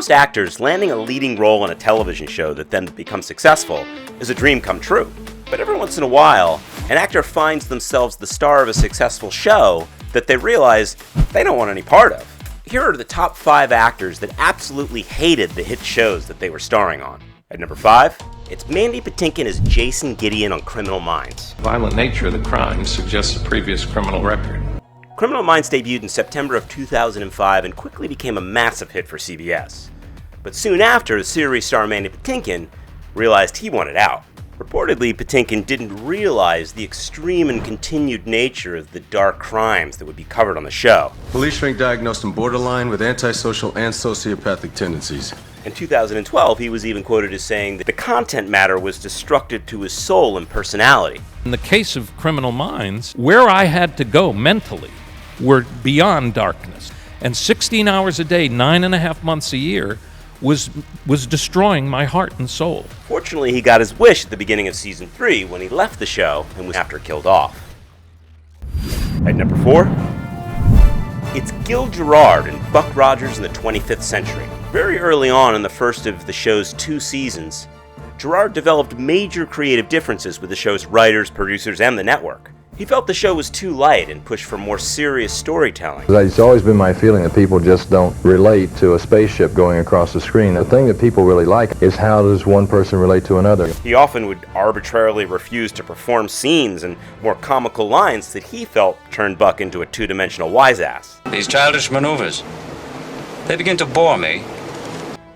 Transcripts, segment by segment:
most actors, landing a leading role in a television show that then becomes successful is a dream come true. But every once in a while, an actor finds themselves the star of a successful show that they realize they don't want any part of. Here are the top 5 actors that absolutely hated the hit shows that they were starring on. At number 5, it's Mandy Patinkin as Jason Gideon on Criminal Minds. The violent nature of the crime suggests a previous criminal record. Criminal Minds debuted in September of 2005 and quickly became a massive hit for CBS. But soon after, the series star Mandy Patinkin realized he wanted out. Reportedly, Patinkin didn't realize the extreme and continued nature of the dark crimes that would be covered on the show. Police shrink diagnosed him borderline with antisocial and sociopathic tendencies. In 2012, he was even quoted as saying that the content matter was destructive to his soul and personality. In the case of Criminal Minds, where I had to go mentally were beyond darkness. And 16 hours a day, 9.5 months a year, was destroying my heart and soul. Fortunately, he got his wish at the beginning of season 3 when he left the show and was after killed off. At number 4, it's Gil Gerard in Buck Rogers in the 25th Century. Very early on in the first of the show's 2 seasons, Gerard developed major creative differences with the show's writers, producers, and the network. He felt the show was too light and pushed for more serious storytelling. It's always been my feeling that people just don't relate to a spaceship going across the screen. The thing that people really like is how does one person relate to another. He often would arbitrarily refuse to perform scenes and more comical lines that he felt turned Buck into a two-dimensional wise-ass. These childish maneuvers, they begin to bore me.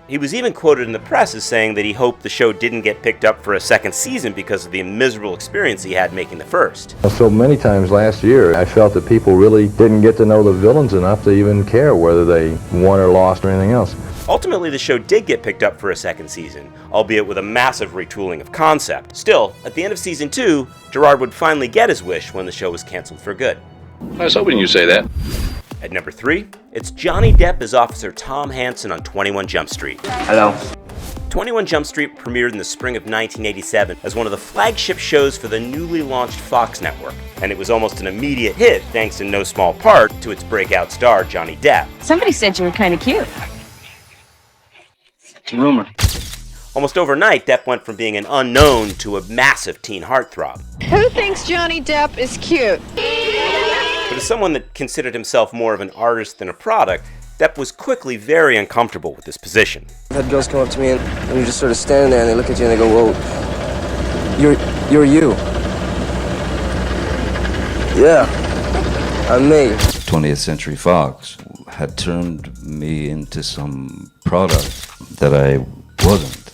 He was even quoted in the press as saying that he hoped the show didn't get picked up for a second season because of the miserable experience he had making the first. So many times last year, I felt that people really didn't get to know the villains enough to even care whether they won or lost or anything else. Ultimately, the show did get picked up for a second season, albeit with a massive retooling of concept. Still, at the end of season 2, Gerard would finally get his wish when the show was canceled for good. I was hoping you'd say that. At number 3, it's Johnny Depp as Officer Tom Hansen on 21 Jump Street. Hello. 21 Jump Street premiered in the spring of 1987 as one of the flagship shows for the newly launched Fox network, and it was almost an immediate hit thanks in no small part to its breakout star Johnny Depp. Somebody said you were kind of cute. It's a rumor. Almost overnight, Depp went from being an unknown to a massive teen heartthrob. Who thinks Johnny Depp is cute? But as someone that considered himself more of an artist than a product, Depp was quickly very uncomfortable with this position. I've had girls come up to me and you're just sort of standing there and they look at you and they go, "Whoa, you're you." Yeah, I'm me. 20th Century Fox had turned me into some product that I wasn't.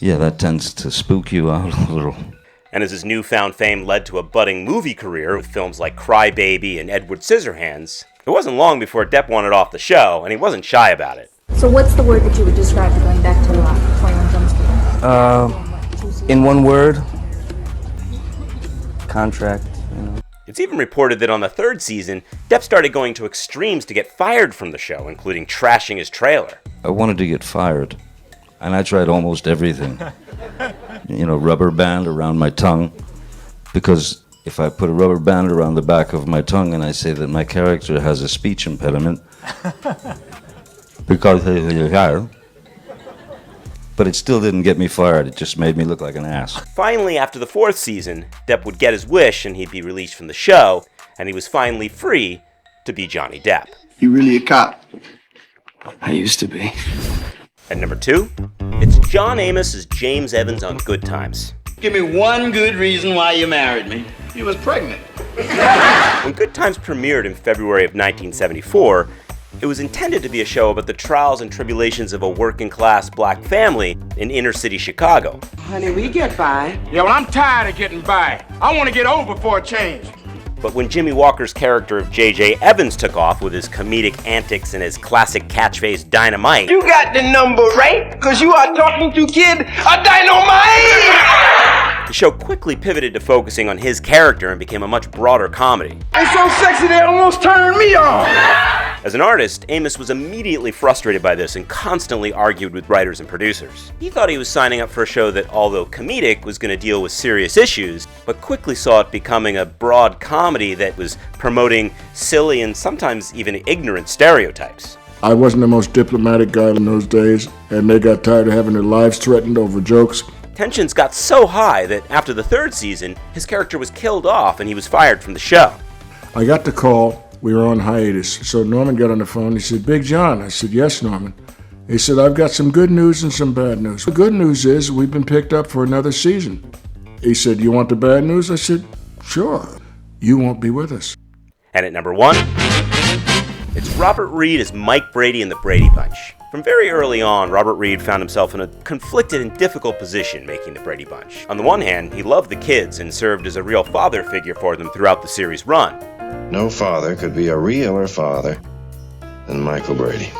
Yeah, that tends to spook you out a little. And as his newfound fame led to a budding movie career with films like Cry Baby and Edward Scissorhands, it wasn't long before Depp wanted off the show, and he wasn't shy about it. So what's the word that you would describe going back to 21 Jump Street? In one word, contract, you know. It's even reported that on the 3rd season, Depp started going to extremes to get fired from the show, including trashing his trailer. I wanted to get fired, and I tried almost everything. Rubber band around my tongue, because if I put a rubber band around the back of my tongue and I say that my character has a speech impediment, because but it still didn't get me fired, it just made me look like an ass. Finally, after the 4th season, Depp would get his wish and he'd be released from the show, and he was finally free to be Johnny Depp. You really a cop? I used to be. At number 2, it's John Amos as James Evans on Good Times. Give me one good reason why you married me. You was pregnant. When Good Times premiered in February of 1974, it was intended to be a show about the trials and tribulations of a working-class black family in inner-city Chicago. Honey, we get by. Yeah, well, I'm tired of getting by. I want to get over for a change. But when Jimmy Walker's character of J.J. Evans took off with his comedic antics and his classic catchphrase dynamite... You got the number right, because you are talking to kid a dynamite! The show quickly pivoted to focusing on his character and became a much broader comedy. It's so sexy they almost turned me on! As an artist, Amos was immediately frustrated by this and constantly argued with writers and producers. He thought he was signing up for a show that, although comedic, was going to deal with serious issues, but quickly saw it becoming a broad comedy that was promoting silly and sometimes even ignorant stereotypes. I wasn't the most diplomatic guy in those days, and they got tired of having their lives threatened over jokes. Tensions got so high that after the third season, his character was killed off and he was fired from the show. I got the call. We were on hiatus. So Norman got on the phone. He said, Big John. I said, yes, Norman. He said, I've got some good news and some bad news. The good news is we've been picked up for another season. He said, you want the bad news? I said, sure. You won't be with us. And at number 1, it's Robert Reed as Mike Brady in the Brady Bunch. From very early on, Robert Reed found himself in a conflicted and difficult position making the Brady Bunch. On the one hand, he loved the kids and served as a real father figure for them throughout the series' run. No father could be a realer father than Michael Brady.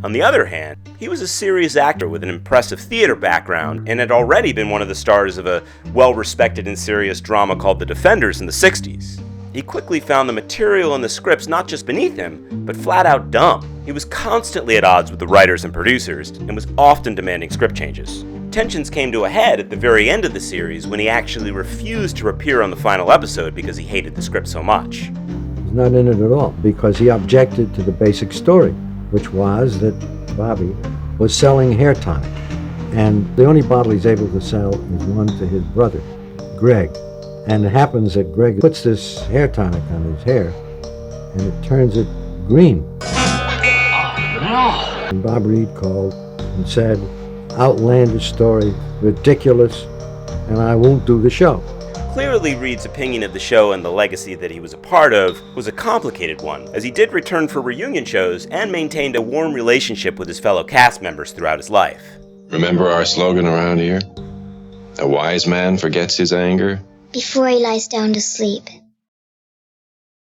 On the other hand, he was a serious actor with an impressive theater background and had already been one of the stars of a well-respected and serious drama called The Defenders in the 60s. He quickly found the material and the scripts not just beneath him, but flat out dumb. He was constantly at odds with the writers and producers and was often demanding script changes. Tensions came to a head at the very end of the series when he actually refused to appear on the final episode because he hated the script so much. He's not in it at all because he objected to the basic story, which was that Bobby was selling hair tonic. And the only bottle he's able to sell is one to his brother, Greg. And it happens that Greg puts this hair tonic on his hair, and it turns it green. And Bob Reed called and said, outlandish story, ridiculous, and I won't do the show. Clearly, Reed's opinion of the show and the legacy that he was a part of was a complicated one, as he did return for reunion shows and maintained a warm relationship with his fellow cast members throughout his life. Remember our slogan around here? A wise man forgets his anger Before he lies down to sleep.